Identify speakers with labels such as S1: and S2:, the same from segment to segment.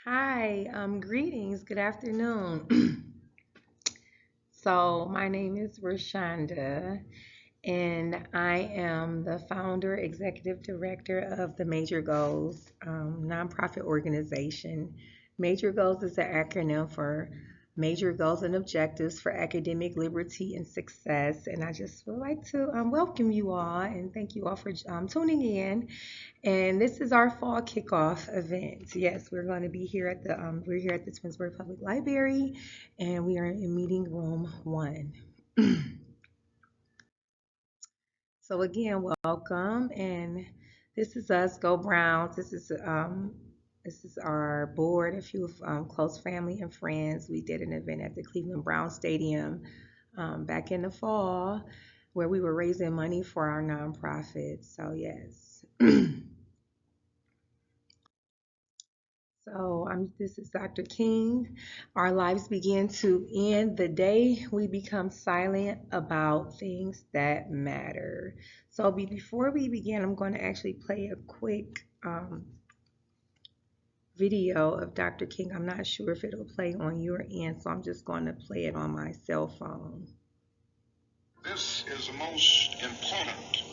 S1: Hi, greetings, good afternoon. So, my name is Rashonda, and I am the founder, executive director of the Major Goals nonprofit organization. Major Goals is an acronym for Major Goals and Objectives for Academic Liberty and Success. And I just would like to welcome you all and thank you all for tuning in. And this is our fall kickoff event. Yes, we're going to be here at we're here at the Twinsburg Public Library, and we are in meeting room 1. So again, welcome, and this is us, Go Browns. This is our board, a few close family and friends. We did an event at the Cleveland Brown Stadium back in the fall, where we were raising money for our nonprofit. So yes. So this is Dr. King. Our lives begin to end the day we become silent about things that matter. So before we begin, I'm going to actually play a quick video of Dr. King. I'm not sure if it'll play on your end, so I'm just going to play it on my cell phone.
S2: This is the most important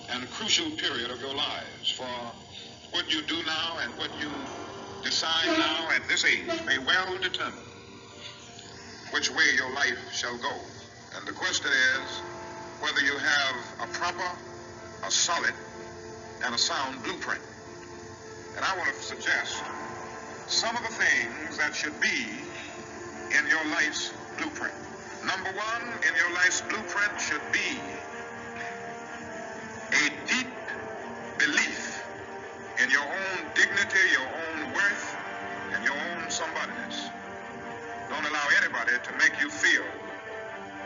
S2: and crucial period of your lives, for what you do now and what you decide now at this age may well determine which way your life shall go. And the question is whether you have a proper, a solid, and a sound blueprint. And I want to suggest some of the things that should be in your life's blueprint. Number one in your life's blueprint should be a deep belief in your own dignity, your own worth, and your own somebodyness. Don't allow anybody to make you feel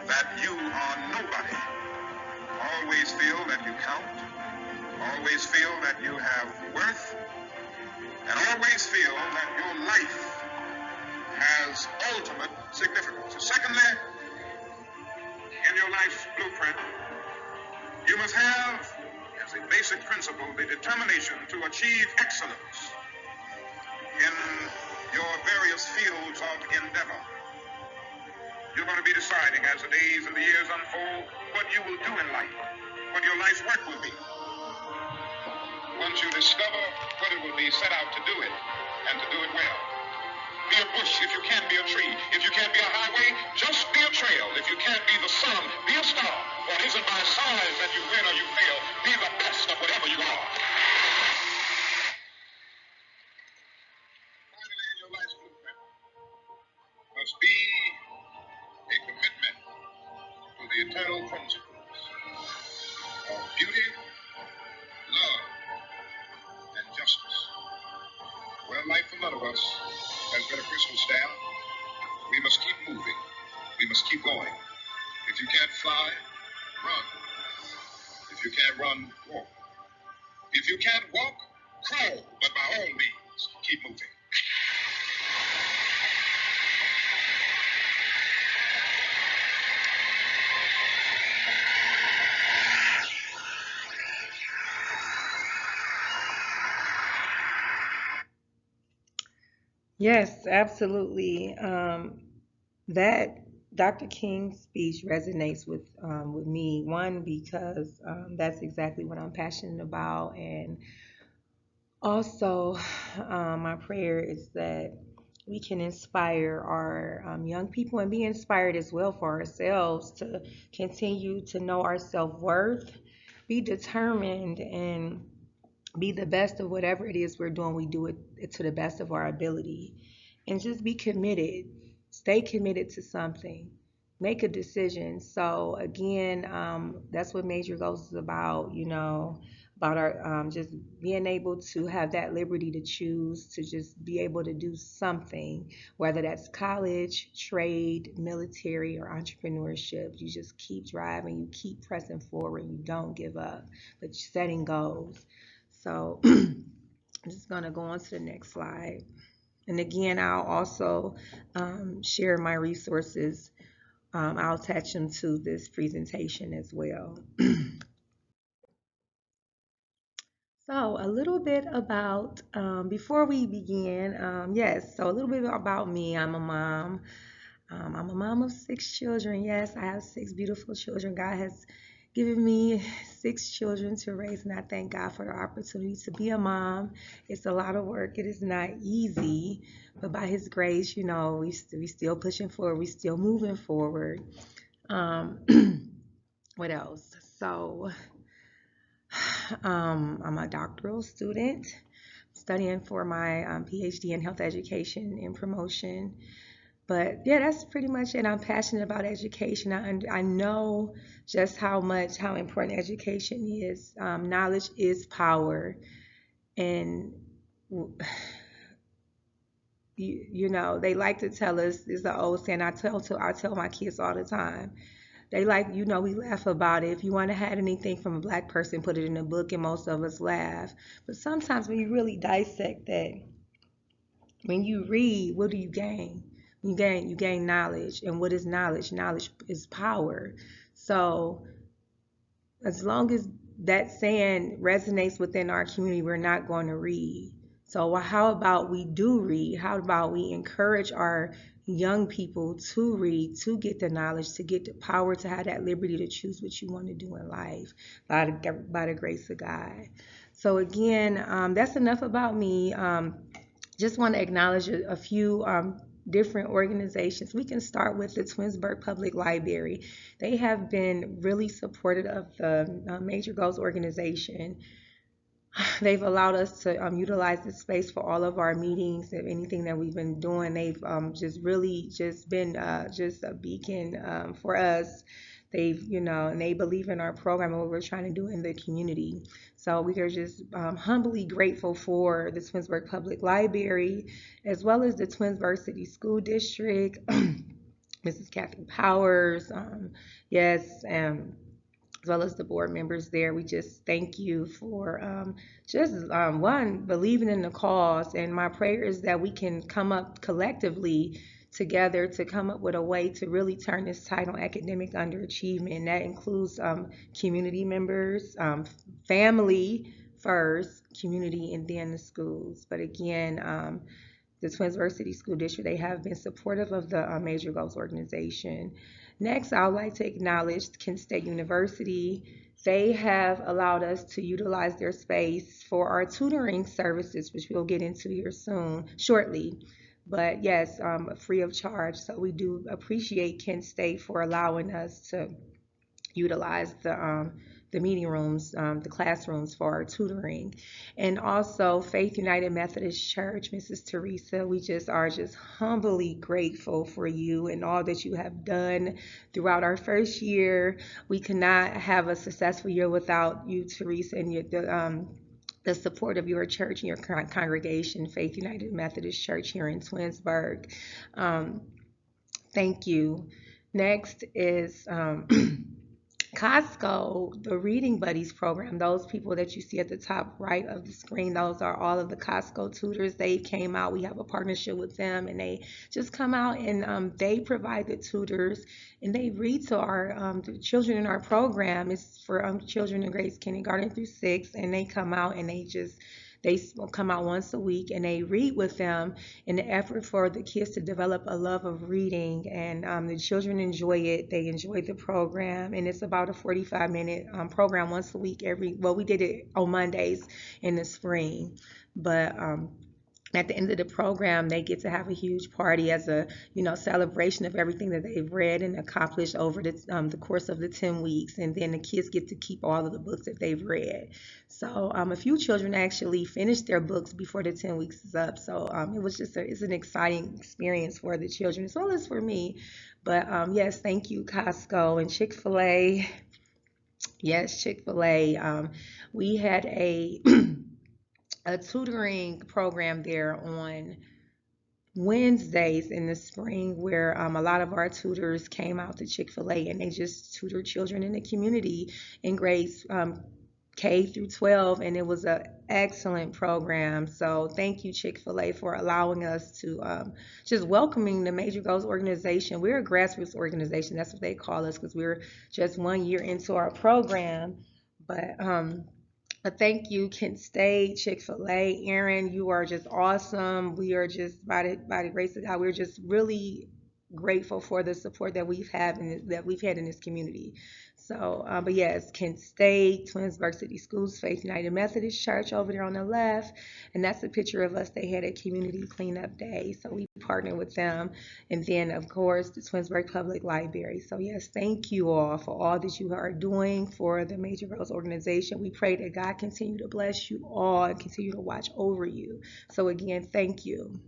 S2: that you are nobody. Always feel that you count. Always feel that you have worth. And always feel that your life has ultimate significance. Secondly, in your life's blueprint, you must have, as a basic principle, the determination to achieve excellence in your various fields of endeavor. You're going to be deciding as the days and the years unfold what you will do in life, what your life's work will be. Once you discover what it will be, set out to do it and to do it well. Be a bush if you can't be a tree. If you can't be a highway, just be a trail. If you can't be the sun, be a star. For it isn't by size that you win or you fail. Be the best of whatever you are. Finally, in your life's blueprint must be a commitment to the eternal principles of beauty, love, and justice. Well, life for none of us has been a Christmas staff. We must keep moving. We must keep going. If you can't fly, run. If you can't run, walk. If you can't walk, crawl. But by all means, keep moving.
S1: Yes, absolutely. That Dr. King's speech resonates with me. One, because that's exactly what I'm passionate about, and also my prayer is that we can inspire our young people and be inspired as well for ourselves to continue to know our self-worth, be determined, and be the best of whatever it is we're doing. We do it to the best of our ability, and just be committed. Stay committed to something. Make a decision. So again, that's what Major Goals is about. About our just being able to have that liberty to choose to just be able to do something, whether that's college, trade, military, or entrepreneurship. You just keep driving. You keep pressing forward. You don't give up, but you're setting goals. So I'm just going to go on to the next slide. And again, I'll also share my resources. I'll attach them to this presentation as well. So, a little bit about, before we begin, yes, so a little bit about me. I'm a mom. I'm a mom of six children. Yes, I have six beautiful children. God has given me six children to raise, and I thank God for the opportunity to be a mom. It's a lot of work. It is not easy, but by His grace, we still pushing forward. We still moving forward. Um, what else? So, I'm a doctoral student studying for my PhD in health education and promotion. But yeah, that's pretty much it. I'm passionate about education. I know just how important education is. Knowledge is power, and they like to tell us. It's an old saying. I tell my kids all the time. They like, we laugh about it. If you want to have anything from a black person, put it in a book, and most of us laugh. But sometimes when you really dissect that, when you read, what do you gain? You gain knowledge. And what is knowledge? Knowledge is power. So as long as that saying resonates within our community, we're not going to read. So how about we do read? How about we encourage our young people to read, to get the knowledge, to get the power, to have that liberty to choose what you want to do in life by the grace of God. So again, that's enough about me. Just want to acknowledge a few different organizations. We can start with the Twinsburg Public Library. They have been really supportive of the Major G.O.A.L.S organization. They've allowed us to utilize this space for all of our meetings and anything that we've been doing. They've just really just been just a beacon for us. And they believe in our program and what we're trying to do in the community. So we are just humbly grateful for the Twinsburg Public Library, as well as the Twinsburg City School District, Mrs. Kathy Powers, yes, as well as the board members there. We just thank you for just one, believing in the cause. And my prayer is that we can come up collectively together to come up with a way to really turn this tide on academic underachievement. And that includes community members, family first, community, and then the schools. But again, the Twinsburg City School District, they have been supportive of the Major G.O.A.L.S organization. Next, I would like to acknowledge Kent State University. They have allowed us to utilize their space for our tutoring services, which we'll get into here shortly. But yes, free of charge. So we do appreciate Kent State for allowing us to utilize the meeting rooms, the classrooms for our tutoring. And also Faith United Methodist Church, Mrs. Teresa, we just are just humbly grateful for you and all that you have done throughout our first year. We cannot have a successful year without you, Teresa, and the support of your church and your congregation, Faith United Methodist Church here in Twinsburg. Thank you. Next is Costco, the Reading Buddies program. Those people that you see at the top right of the screen, those are all of the Costco tutors. They came out. We have a partnership with them, and they just come out and they provide the tutors, and they read to our the children in our program. It's for children in grades kindergarten through 6, and they come out and they come out once a week and they read with them in the effort for the kids to develop a love of reading. And the children enjoy it. They enjoy the program. And it's about a 45-minute program once a week. We did it on Mondays in the spring. But at the end of the program, they get to have a huge party as a celebration of everything that they've read and accomplished over the course of the 10 weeks. And then the kids get to keep all of the books that they've read. So a few children actually finished their books before the 10 weeks is up. So it was just it's an exciting experience for the children as well as for me. But yes, thank you, Costco and Chick-fil-A. Yes, Chick-fil-A. We had a a tutoring program there on Wednesdays in the spring where a lot of our tutors came out to Chick-fil-A and they just tutored children in the community in grades K through 12, and it was an excellent program. So thank you, Chick-fil-A, for allowing us to just welcoming the Major G.O.A.L.S organization. We're a grassroots organization. That's what they call us because we're just 1 year into our program. But a thank you, Kent State, Chick-fil-A, Aaron. You are just awesome. We are just by the grace of God, we're just really grateful for the support that we've had in this community. So, but yes, Kent State, Twinsburg City Schools, Faith United Methodist Church over there on the left, and that's a picture of us. They had a community cleanup day, so we partnered with them, and then of course the Twinsburg Public Library. So yes, thank you all for all that you are doing for the Major Girls organization. We pray that God continue to bless you all and continue to watch over you. So again, thank you.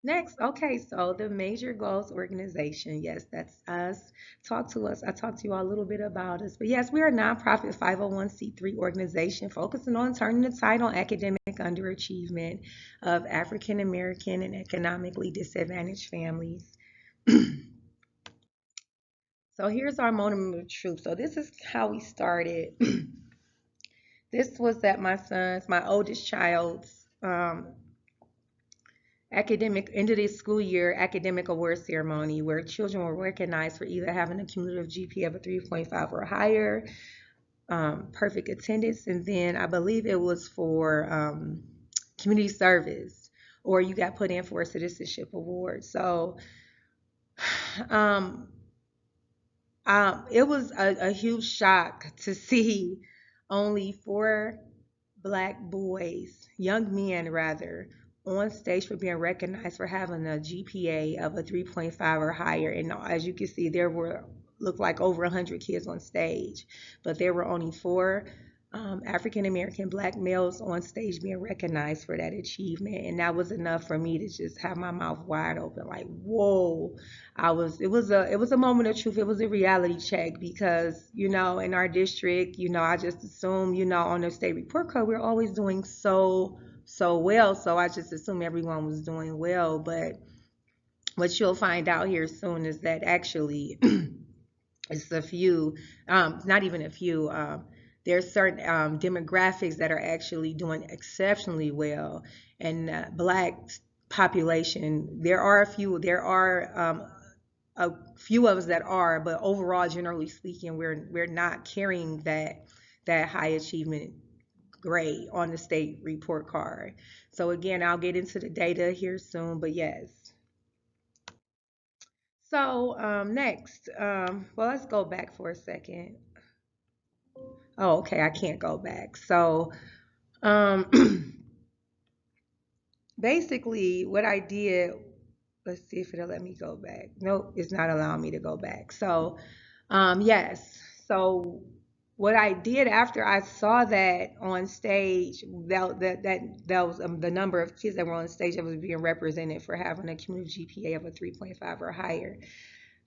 S1: Next, okay, so the Major Goals Organization. Yes, that's us. Talk to us. I talked to you all a little bit about us. But yes, we are a nonprofit 501c3 organization focusing on turning the tide on academic underachievement of African American and economically disadvantaged families. So here's our moment of truth. So this is how we started. This was at my oldest child's academic end of the school year academic award ceremony where children were recognized for either having a cumulative GPA of a 3.5 or higher, perfect attendance, and then I believe it was for community service, or you got put in for a citizenship award. So um, it was a huge shock to see only four black boys, young men rather, on stage for being recognized for having a GPA of a 3.5 or higher. And as you can see, there were looked like over 100 kids on stage, but there were only four African American black males on stage being recognized for that achievement, and that was enough for me to just have my mouth wide open, like, whoa. It was a moment of truth. It was a reality check because, in our district, I just assume, on the state report card, we're always doing so well. So I just assumed everyone was doing well. But what you'll find out here soon is that actually it's a few, not even a few. There's certain demographics that are actually doing exceptionally well, and black population. There are a few of us that are, but overall, generally speaking, we're not carrying that high achievement grade on the state report card. So again, I'll get into the data here soon, but yes. So next, well, let's go back for a second. Oh, okay, I can't go back. So um, basically, what I did, let's see if it'll let me go back. Nope, it's not allowing me to go back. So, yes. So what I did after I saw that on stage, that was the number of kids that were on stage that was being represented for having a cumulative GPA of a 3.5 or higher.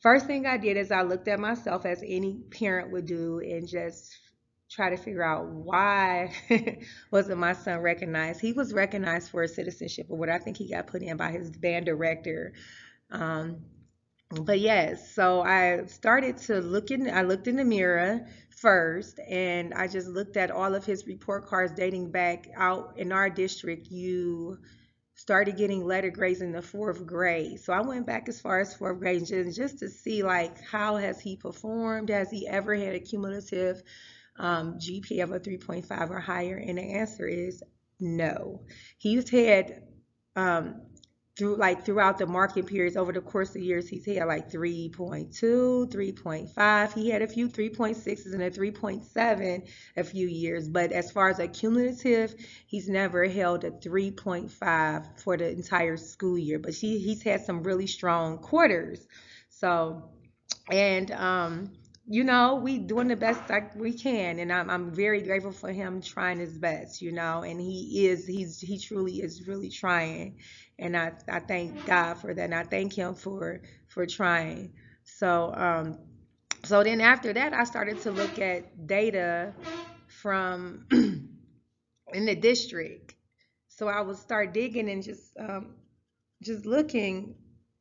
S1: First thing I did is I looked at myself as any parent would do and just try to figure out why wasn't my son recognized. He was recognized for a citizenship award. I think he got put in by his band director. Um, but yes, so I looked in the mirror first, and I just looked at all of his report cards dating back out in our district. You started getting letter grades in the fourth grade. So I went back as far as fourth grade just to see, like, how has he performed? Has he ever had a cumulative GPA of a 3.5 or higher? And the answer is no. He's had um, throughout the marking periods over the course of years, he's had like 3.2, 3.5. He had a few 3.6s and a 3.7 a few years, but as far as a cumulative, he's never held a 3.5 for the entire school year. But he's had some really strong quarters. So, and we doing the best like we can, and I'm very grateful for him trying his best, and he truly is really trying, and I thank God for that, and I thank him for trying. So then after that, I started to look at data from in the district. So I would start digging and just looking,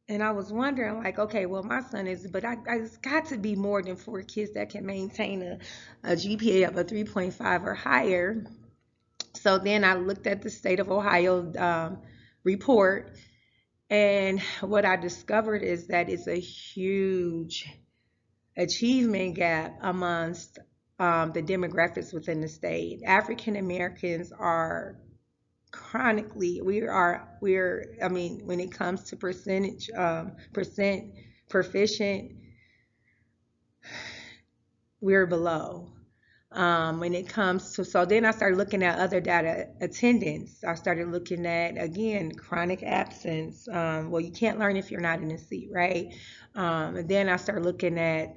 S1: and I was wondering, like, okay, well, my son is, but it's got to be more than four kids that can maintain a GPA of a 3.5 or higher. So then I looked at the state of Ohio report, and what I discovered is that it's a huge achievement gap amongst the demographics within the state. African Americans are chronically, I mean, when it comes to percent proficient, we're below. When it comes to, so then I started looking at other data, attendance. I started looking at, again, chronic absence. Well, you can't learn if you're not in a seat, right? And then I started looking at,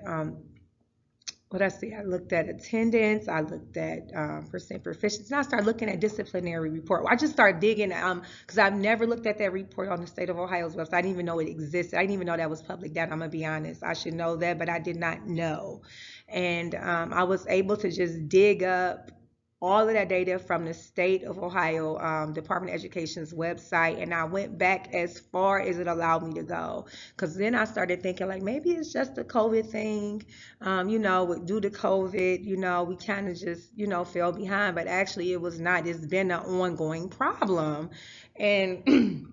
S1: what I see, I looked at attendance, I looked at percent proficiency, and I started looking at disciplinary report. I just started digging, because I've never looked at that report on the state of Ohio's website. I didn't even know it existed. I didn't even know that was public data. I'm gonna be honest. I should know that, but I did not know. And I was able to just dig up all of that data from the state of Ohio Department of Education's website, and I went back as far as it allowed me to go. Because then I started thinking, like, maybe it's just a COVID thing. Due to COVID, we kind of just, fell behind, but actually it was not. It's been an ongoing problem. And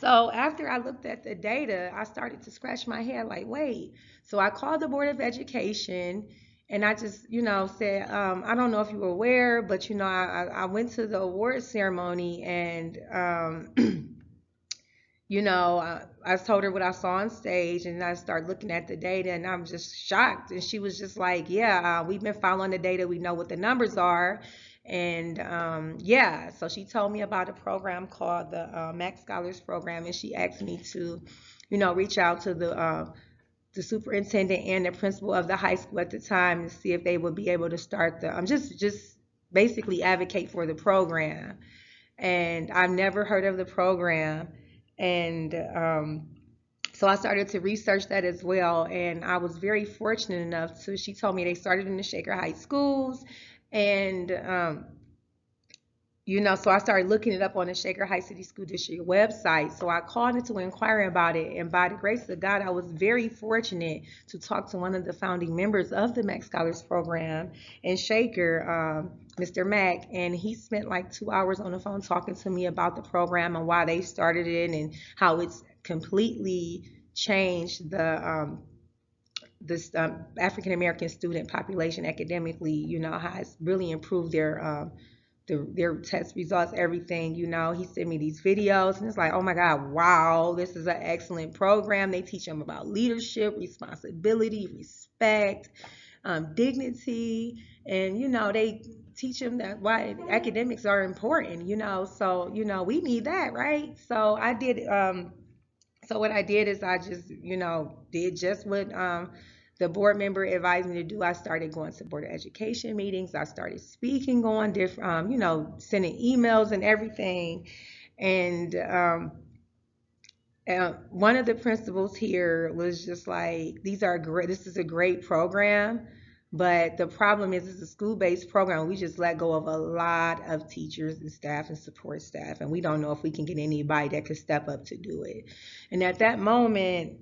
S1: so after I looked at the data, I started to scratch my head like, wait. So I called the Board of Education, and I just, said, I don't know if you were aware, but, I went to the award ceremony, and, I told her what I saw on stage, and I started looking at the data, and I'm just shocked. And she was just like, yeah, we've been following the data. We know what the numbers are. And yeah, so she told me about a program called the Max Scholars Program, and she asked me to, reach out to the superintendent and the principal of the high school at the time to see if they would be able to start the just basically advocate for the program. And I've never heard of the program, and so I started to research that as well. And I was very fortunate enough to, she told me they started in the Shaker Heights schools, and so I started looking it up on the Shaker Heights City School District website. So I called in to inquire about it. And by the grace of God, I was very fortunate to talk to one of the founding members of the Max Scholars Program in Shaker, Mr. Mack. And he spent like 2 hours on the phone talking to me about the program and why they started it and how it's completely changed the this African American student population academically, how it's really improved their test results, everything. He sent me these videos, and it's like, oh my God, wow, this is an excellent program. They teach them about leadership, responsibility, respect, dignity, and they teach them that why academics are important. So we need that, right? So I did. So what I did is I just did just what the board member advised me to do. I started going to Board of Education meetings. I started speaking on different, sending emails and everything. And one of the principals here was just like, this is a great program, but the problem is it's a school-based program. We just let go of a lot of teachers and staff and support staff, and we don't know if we can get anybody that could step up to do it. And at that moment,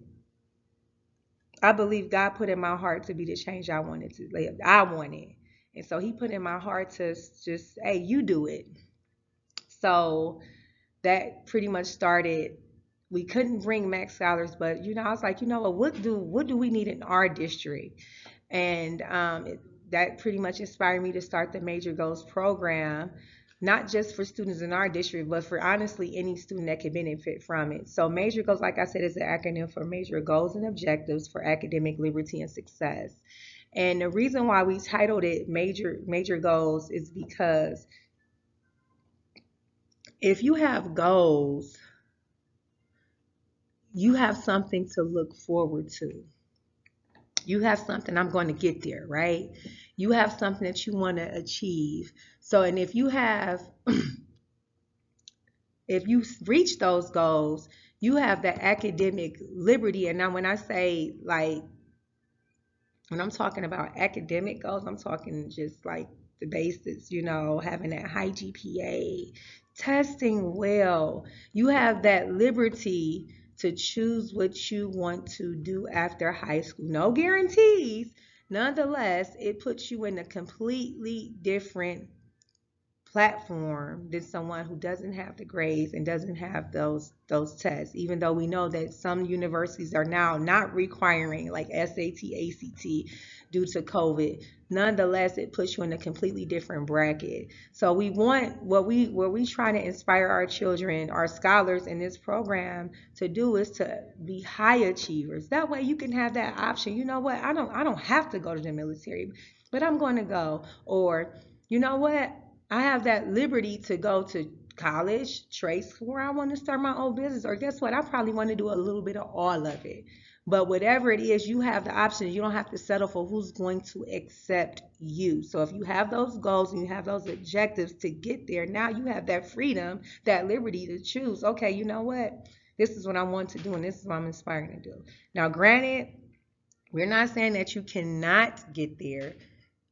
S1: I believe God put in my heart to be the change I wanted to live. I wanted. And so he put in my heart to just, hey, you do it. So that pretty much started. We couldn't bring Max Scholars, but I was like, what do we need in our district? And that pretty much inspired me to start the Major G.O.A.L.S program, not just for students in our district, but for honestly any student that could benefit from it. So Major G.O.A.L.S, like I said, is an acronym for Major Goals and Objectives for Academic Liberty and Success. And the reason why we titled it Major Goals is because if you have goals, you have something to look forward to. You have something, I'm going to get there, right? You have something that you want to achieve. So, and if you reach those goals, you have the academic liberty. And now when I say, like, when I'm talking about academic goals, I'm talking just like the basics, having that high GPA, testing well. You have that liberty to choose what you want to do after high school. No guarantees. Nonetheless, it puts you in a completely different platform than someone who doesn't have the grades and doesn't have those tests, even though we know that some universities are now not requiring like SAT, ACT due to COVID. Nonetheless, it puts you in a completely different bracket. So we want what we try to inspire our children, our scholars in this program to do is to be high achievers. That way you can have that option. You know what? I don't have to go to the military, but I'm going to go. Or you know what? I have that liberty to go to college, trade school, I want to start my own business, or guess what? I probably want to do a little bit of all of it. But whatever it is, you have the option. You don't have to settle for who's going to accept you. So if you have those goals and you have those objectives to get there, now you have that freedom, that liberty to choose. Okay, you know what? This is what I want to do, and this is what I'm inspiring to do. Now, granted, we're not saying that you cannot get there,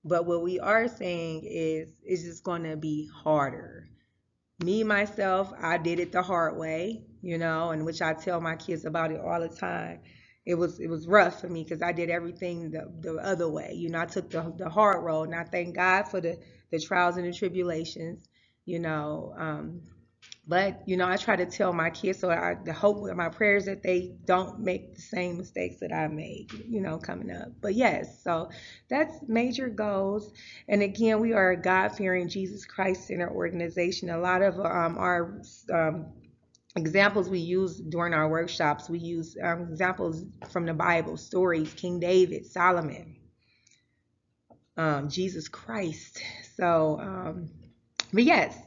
S1: but what we are saying is it's just going to be harder. Me, myself, I did it the hard way, and which I tell my kids about it all the time. It was rough for me because I did everything the other way. I took the hard road, and I thank God for the trials and the tribulations, you know. But I try to tell my kids, so the hope with my prayers that they don't make the same mistakes that I made, coming up. But yes, so that's Major Goals. And again, we are a God-fearing, Jesus Christ-centered organization. A lot of our examples we use during our workshops, we use examples from the Bible, stories, King David, Solomon, Jesus Christ. But yes,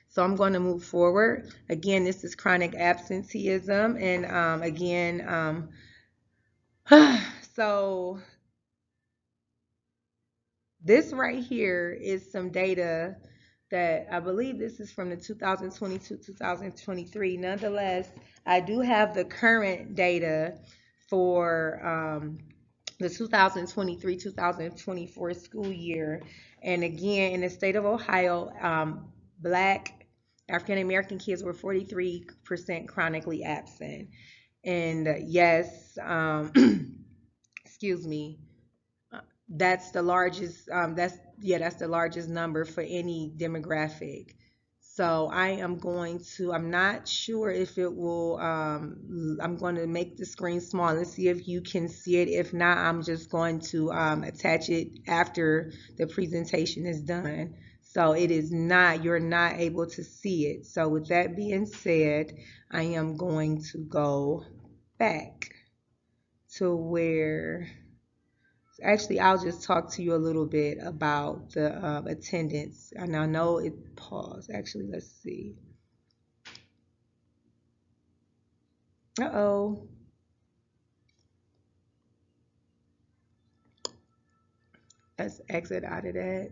S1: so I'm going to move forward. Again, this is chronic absenteeism. And again, so this right here is some data that I believe this is from the 2022-2023. Nonetheless, I do have the current data for the 2023-2024 school year. And again, in the state of Ohio, Black African American kids were 43% chronically absent. And yes, excuse me, that's the largest. That's the largest number for any demographic. So I'm not sure if it will, I'm going to make the screen small and see if you can see it. If not, I'm just going to attach it after the presentation is done. So you're not able to see it. So with that being said, I am going to go back to where, actually, I'll just talk to you a little bit about the attendance. And I know it paused. Actually, let's see. Uh-oh. Let's exit out of that.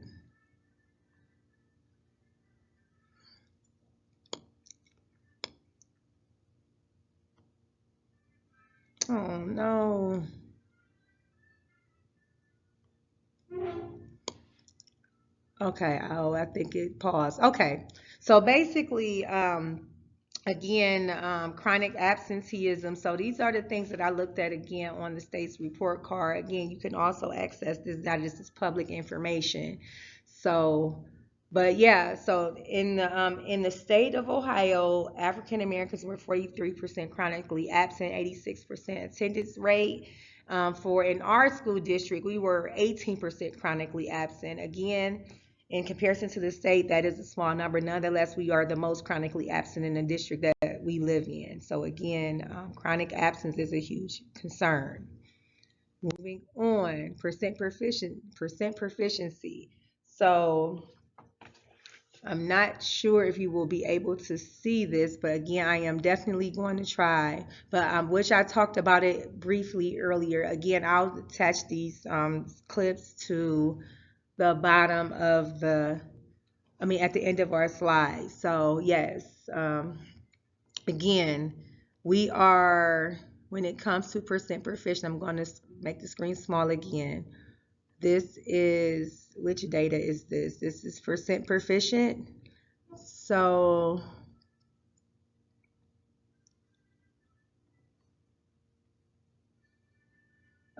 S1: Oh, no. Okay. Oh, I think it paused. Okay. So basically, again, chronic absenteeism. So these are the things that I looked at again on the state's report card. Again, you can also access this data. This is public information. So, but yeah, so in the state of Ohio, African Americans were 43% chronically absent, 86% attendance rate. For in our school district, we were 18% chronically absent. Again, in comparison to the state, that is a small number. Nonetheless, we are the most chronically absent in the district that we live in. So again, chronic absence is a huge concern. Moving on, percent proficiency. So I'm not sure if you will be able to see this, but again, I am definitely going to try. But which I talked about it briefly earlier. Again, I'll attach these clips to the bottom of at the end of our slide. So yes, again, we are, when it comes to percent proficient, I'm going to make the screen small again. This is, which data is this? This is percent proficient. So,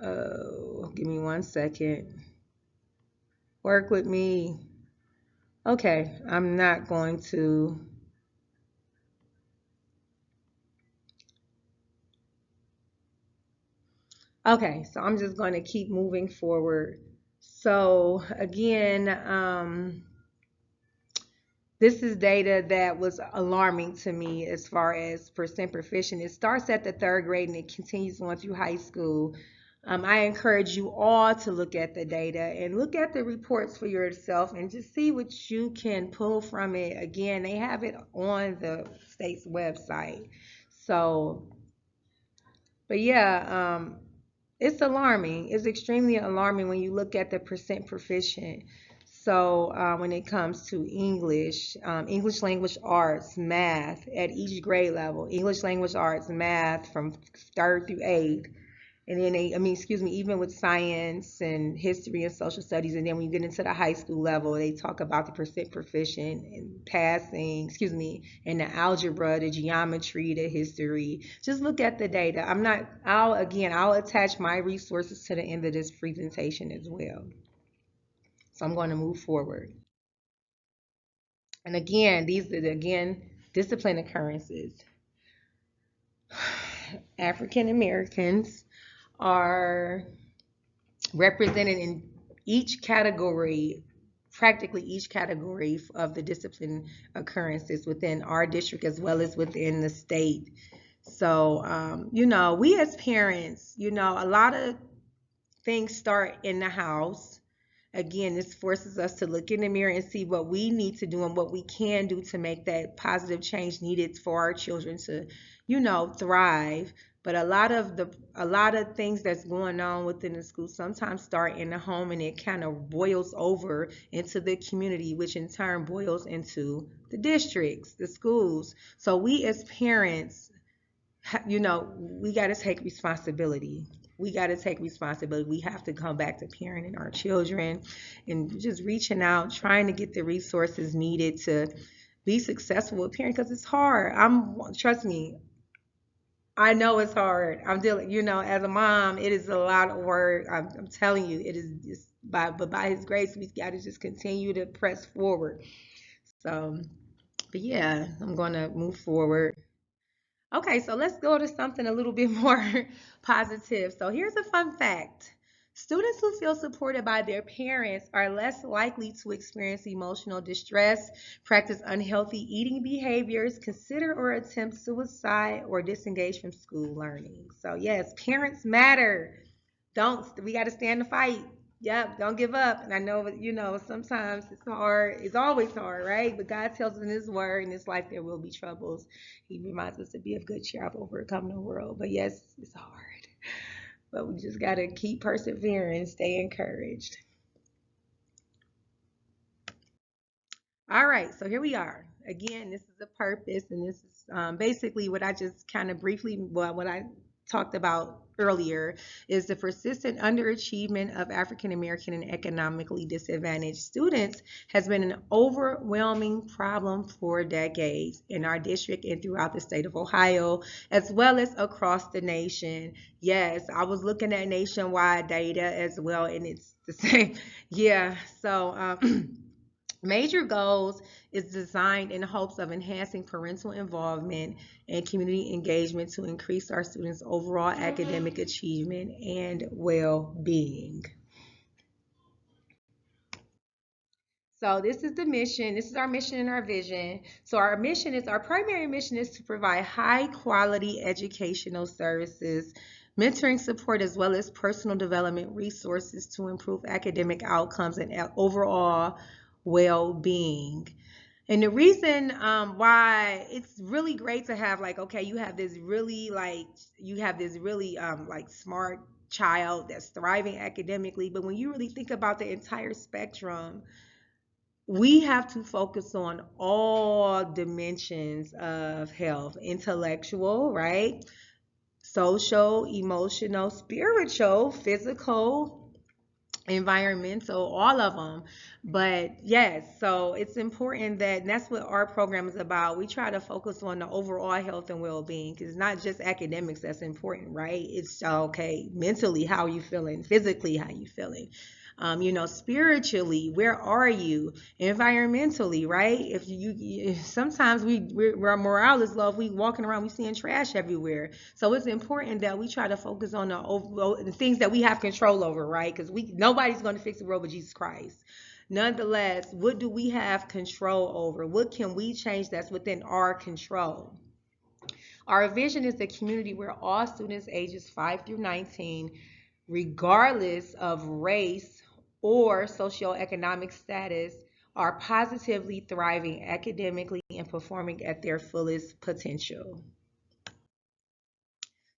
S1: give me 1 second. Work with me. Okay, I'm not going to. Okay, so I'm just going to keep moving forward. So again, this is data that was alarming to me as far as percent proficient. It starts at the third grade and it continues on through high school. I encourage you all to look at the data and look at the reports for yourself and just see what you can pull from it. Again, they have it on the state's website. So, but yeah, it's alarming. It's extremely alarming when you look at the percent proficient. So when it comes to English, English language arts, math at each grade level, English language arts, math from third through eighth, and then excuse me, even with science and history and social studies, and then when you get into the high school level, they talk about the percent proficient and passing, excuse me, and the algebra, the geometry, the history. Just look at the data. I'll attach my resources to the end of this presentation as well. So I'm going to move forward. And again, these are discipline occurrences. African Americans are represented in each category, practically each category of the discipline occurrences within our district as well as within the state. So, we as parents, a lot of things start in the house. Again, this forces us to look in the mirror and see what we need to do and what we can do to make that positive change needed for our children to, thrive. But a lot of things that's going on within the school sometimes start in the home and it kind of boils over into the community, which in turn boils into the districts, the schools. So we as parents, we got to take responsibility. We got to take responsibility. We have to come back to parenting our children and just reaching out, trying to get the resources needed to be successful with parenting because it's hard. Trust me, I know it's hard. I'm dealing, as a mom, it is a lot of work. I'm telling you, it is just but by His grace, we got to just continue to press forward. So, but yeah, I'm going to move forward. Okay, so let's go to something a little bit more positive. So here's a fun fact. Students who feel supported by their parents are less likely to experience emotional distress, practice unhealthy eating behaviors, consider or attempt suicide, or disengage from school learning. So yes, parents matter. Don't We got to stand the fight. Yep, don't give up. And I know, sometimes it's hard. It's always hard, right? But God tells us in His Word, in this life there will be troubles. He reminds us to be of good cheer. I've overcome the world. But yes, it's hard. But we just got to keep persevering, stay encouraged. All right, so here we are. Again, this is a purpose, and this is basically what I just kind of briefly, well, what I talked about earlier is the persistent underachievement of African American and economically disadvantaged students has been an overwhelming problem for decades in our district and throughout the state of Ohio, as well as across the nation. Yes, I was looking at nationwide data as well, and it's the same. Yeah, so Major Goals is designed in hopes of enhancing parental involvement and community engagement to increase our students' overall academic achievement and well-being. So this is the mission. This is our mission and our vision. So our primary mission is to provide high quality educational services, mentoring support, as well as personal development resources to improve academic outcomes and overall well-being. And the reason why it's really great to have okay, you have this really smart child that's thriving academically, but when you really think about the entire spectrum, we have to focus on all dimensions of health: intellectual, right? Social, emotional, spiritual, physical, environmental, all of them. But yes, so it's important and that's what our program is about. We try to focus on the overall health and well-being because it's not just academics that's important, right? It's okay, mentally how you feeling, physically how you feeling. Spiritually, where are you? Environmentally, right? If sometimes our morale is low, if we walking around, we seeing trash everywhere. So it's important that we try to focus on the things that we have control over, right? Because nobody's going to fix the world but Jesus Christ. Nonetheless, what do we have control over? What can we change that's within our control? Our vision is a community where all students ages 5 through 19, regardless of race or socioeconomic status, are positively thriving academically and performing at their fullest potential.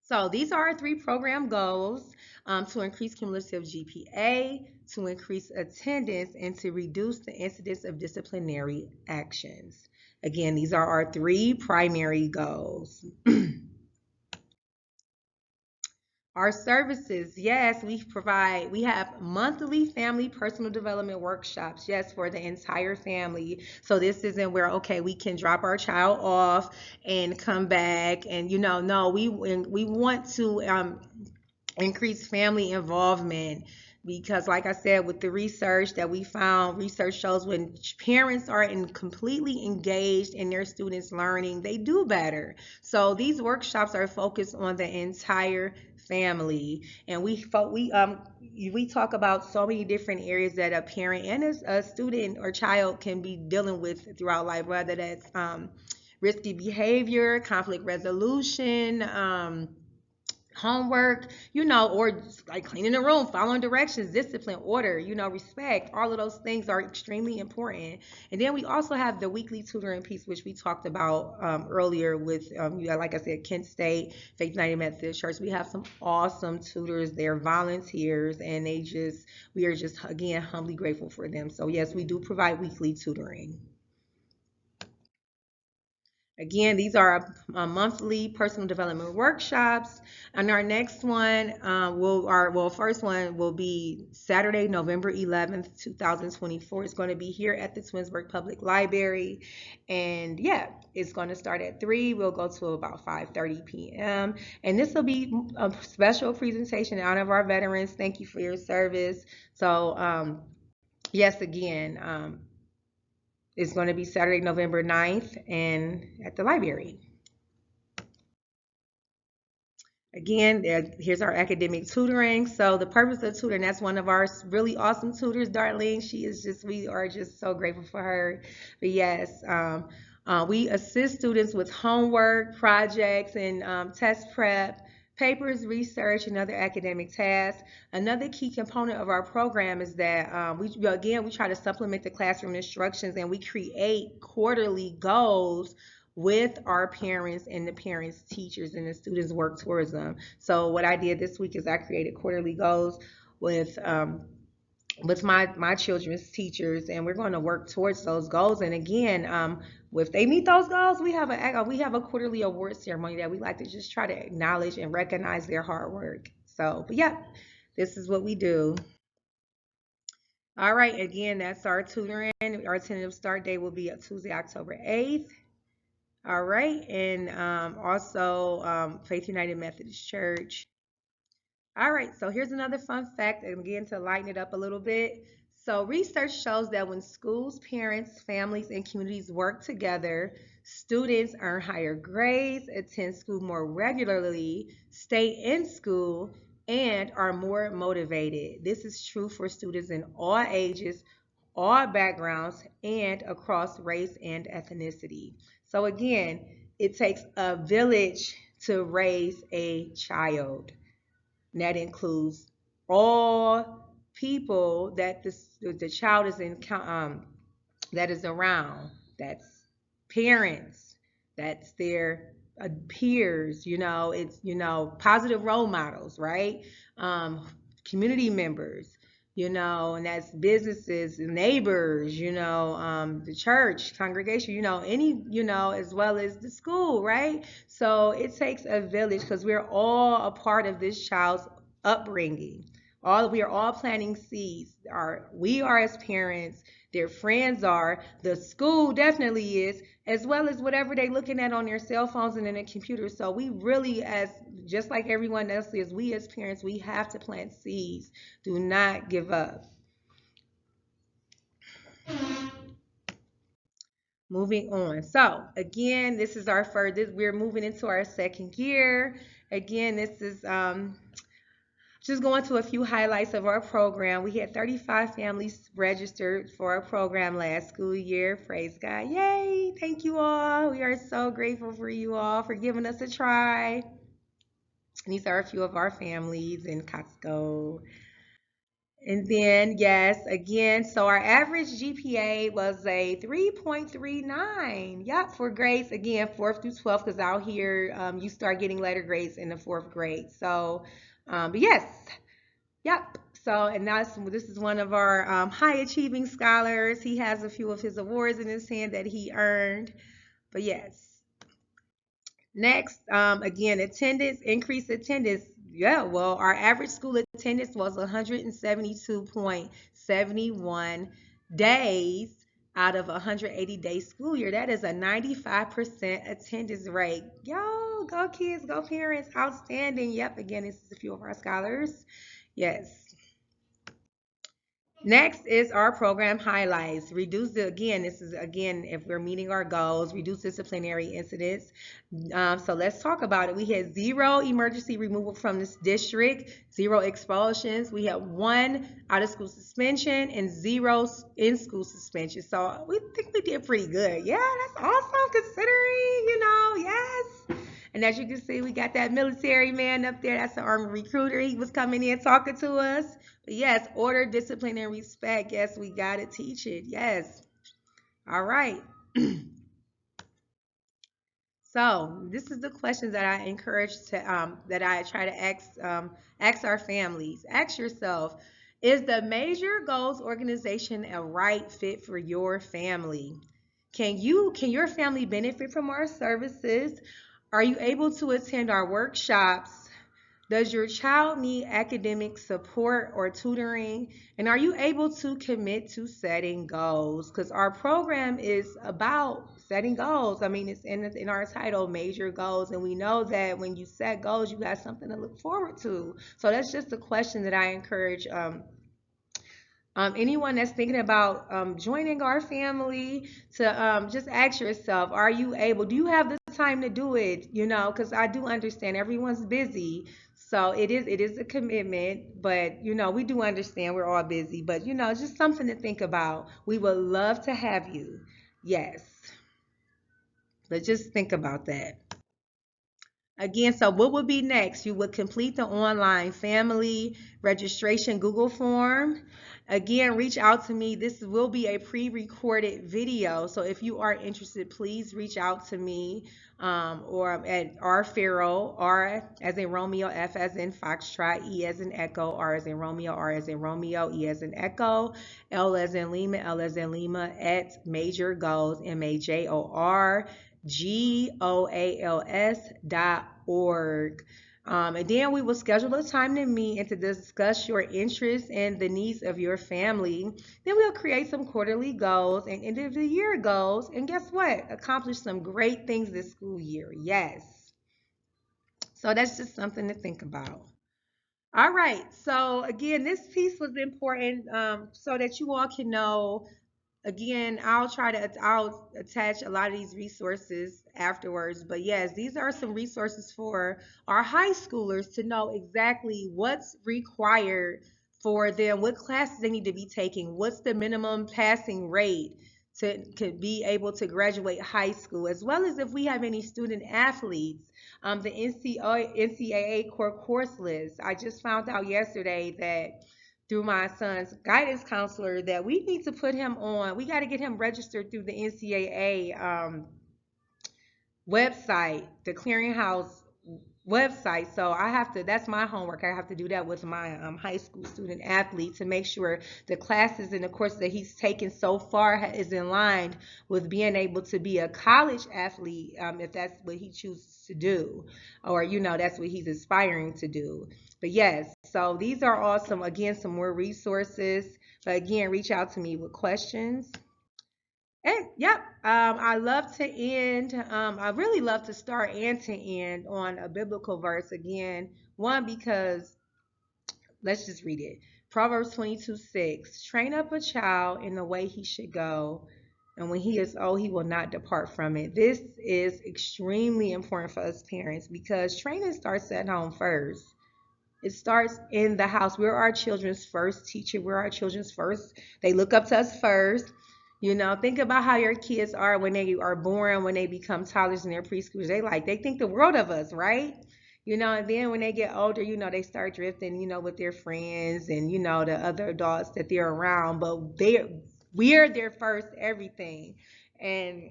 S1: So these are our three program goals, to increase cumulative GPA, to increase attendance, and to reduce the incidence of disciplinary actions. Again, these are our three primary goals. Our services, yes, we have monthly family personal development workshops, yes, for the entire family. So this isn't where, okay, we can drop our child off and come back and, no, we want to increase family involvement, because like I said, with the research that we found, research shows when parents are completely engaged in their students learning, they do better. So these workshops are focused on the entire family, and we talk about so many different areas that a parent and a student or child can be dealing with throughout life, whether that's risky behavior, conflict resolution, homework, or just like cleaning the room, following directions, discipline, order, respect. All of those things are extremely important. And then we also have the weekly tutoring piece, which we talked about earlier with, like I said, Kent State, Faith United Methodist Church. We have some awesome tutors. They're volunteers, and we are just, again, humbly grateful for them. So yes, we do provide weekly tutoring. Again, these are monthly personal development workshops. And our next one, first one will be Saturday, November 11th, 2024. It's going to be here at the Twinsburg Public Library. And yeah, it's going to start at 3. We'll go to about 5:30 p.m. And this will be a special presentation in honor of our veterans. Thank you for your service. So, yes, again, it's going to be Saturday, November 9th, and at the library. Again, here's our academic tutoring. So the purpose of tutoring, that's one of our really awesome tutors, Darlene. We are just so grateful for her. But yes, we assist students with homework, projects, and test prep, papers, research, and other academic tasks. Another key component of our program is that we try to supplement the classroom instructions, and we create quarterly goals with our parents and the parents, teachers, and the students work towards them. So what I did this week is I created quarterly goals with my children's teachers, and we're going to work towards those goals. And again, if they meet those goals, we have a quarterly award ceremony that we like to just try to acknowledge and recognize their hard work. So, but yeah, this is what we do. All right, again, that's our tutoring. Our tentative start date will be Tuesday, October 8th. All right, and also Faith United Methodist Church. All right, so here's another fun fact, and again, to lighten it up a little bit. So research shows that when schools, parents, families, and communities work together, students earn higher grades, attend school more regularly, stay in school, and are more motivated. This is true for students in all ages, all backgrounds, and across race and ethnicity. So again, it takes a village to raise a child. And that includes all people that the child is that is around. That's parents. That's their peers. It's positive role models, right? Community members. And that's businesses, neighbors, the church, congregation, as well as the school, right? So it takes a village, because we're all a part of this child's upbringing. We are all planting seeds. We are as parents, their friends are, the school definitely is, as well as whatever they're looking at on their cell phones and in their computers. So we really, as just like everyone else is, we as parents, we have to plant seeds. Do not give up. Moving on. So again, this is our first. We're moving into our second year. Again, this is just going to a few highlights of our program. We had 35 families registered for our program last school year. Praise God. Yay. Thank you all. We are so grateful for you all for giving us a try. These are a few of our families in Costco. And then, yes, again, so our average GPA was a 3.39. Yep, for grades, again, 4th through 12th, because out here you start getting letter grades in the 4th grade. So, but yes, yep. So, and this is one of our high achieving scholars. He has a few of his awards in his hand that he earned. But yes. Next, again, attendance, increased attendance. Yeah, well, our average school attendance was 172.71 days out of a 180-day school year. That is a 95% attendance rate. Yo, go kids, go parents, outstanding. Yep, again, this is a few of our scholars. Yes. Next is our program highlights. This is again, if we're meeting our goals, reduce disciplinary incidents. So let's talk about it. We had 0 emergency removal from this district, 0 expulsions. We had 1 out of school suspension and 0 in school suspension. So we think we did pretty good. Yeah, that's awesome considering, yes. And as you can see, we got that military man up there. That's the Army recruiter. He was coming in talking to us. But yes, order, discipline, and respect. Yes, we got to teach it. Yes. All right. So this is the questions that I encourage that I try to ask our families. Ask yourself, is the Major Goals organization a right fit for your family? Can your family benefit from our services? Are you able to attend our workshops? Does your child need academic support or tutoring? And are you able to commit to setting goals? Because our program is about setting goals. I mean, it's in our title, Major Goals. And we know that when you set goals, you got something to look forward to. So that's just a question that I encourage anyone that's thinking about joining our family to just ask yourself, are you able, do you have the time to do it? Because I do understand everyone's busy. So it is a commitment, but we do understand we're all busy, but just something to think about. We would love to have you. Yes. But just think about that. Again, so what would be next? You would complete the online family registration Google form. Again, reach out to me. This will be a pre-recorded video. So if you are interested, please reach out to me or at R Farrell, R as in Romeo, F as in Foxtrot, E as in Echo, R as in Romeo, R as in Romeo, E as in Echo, L as in Lima, L as in Lima, at Major Goals, MajorGoals.org. And then we will schedule a time to meet and to discuss your interests and the needs of your family. Then we'll create some quarterly goals and end of the year goals. And guess what? Accomplish some great things this school year. Yes. So that's just something to think about. All right. So again, this piece was important so that you all can know. Again, I'll attach a lot of these resources afterwards, but yes, these are some resources for our high schoolers to know exactly what's required for them, what classes they need to be taking, what's the minimum passing rate to be able to graduate high school, as well as if we have any student athletes, the NCAA core course list. I just found out yesterday that through my son's guidance counselor that we need to put him on. We got to get him registered through the NCAA website, the clearinghouse website. So I have to, that's my homework. I have to do that with my high school student athlete to make sure the classes and the courses that he's taken so far is in line with being able to be a college athlete, if that's what he chooses to do, or that's what he's aspiring to do. But yes, so these are all some more resources. But again, reach out to me with questions. And yep, I love to end. I really love to start and to end on a biblical verse again. One, because let's just read it. Proverbs 22:6. Train up a child in the way he should go, and when he is old, he will not depart from it. This is extremely important for us parents because training starts at home first. It starts in the house. We're our children's first teacher. We're our children's first. They look up to us first. Think about how your kids are when they are born, when they become toddlers in their preschoolers. They think the world of us, right? And then when they get older, they start drifting, with their friends and the other adults that they're around. But we're their first everything. And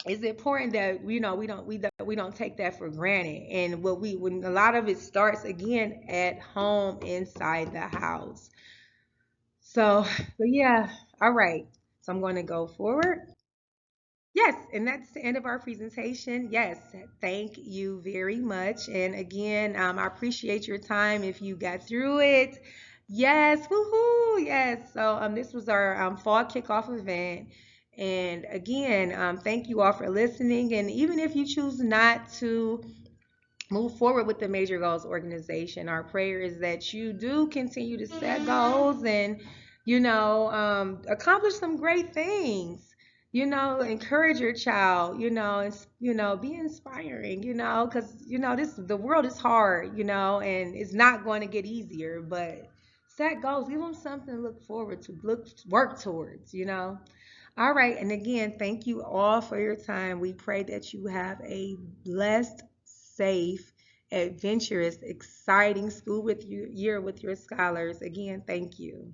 S1: it's important that we don't take that for granted. And when a lot of it starts again at home inside the house. So yeah, all right. So I'm going to go forward. Yes, and that's the end of our presentation. Yes, thank you very much. And again, I appreciate your time if you got through it. Yes, woohoo, yes. So this was our fall kickoff event. And again, thank you all for listening. And even if you choose not to move forward with the Major Goals organization, our prayer is that you do continue to set goals and accomplish some great things. Encourage your child. Be inspiring. Because the world is hard. And it's not going to get easier. But set goals. Give them something to look forward to. Work towards. All right. And again, thank you all for your time. We pray that you have a blessed, safe, adventurous, exciting school with you year with your scholars. Again, thank you.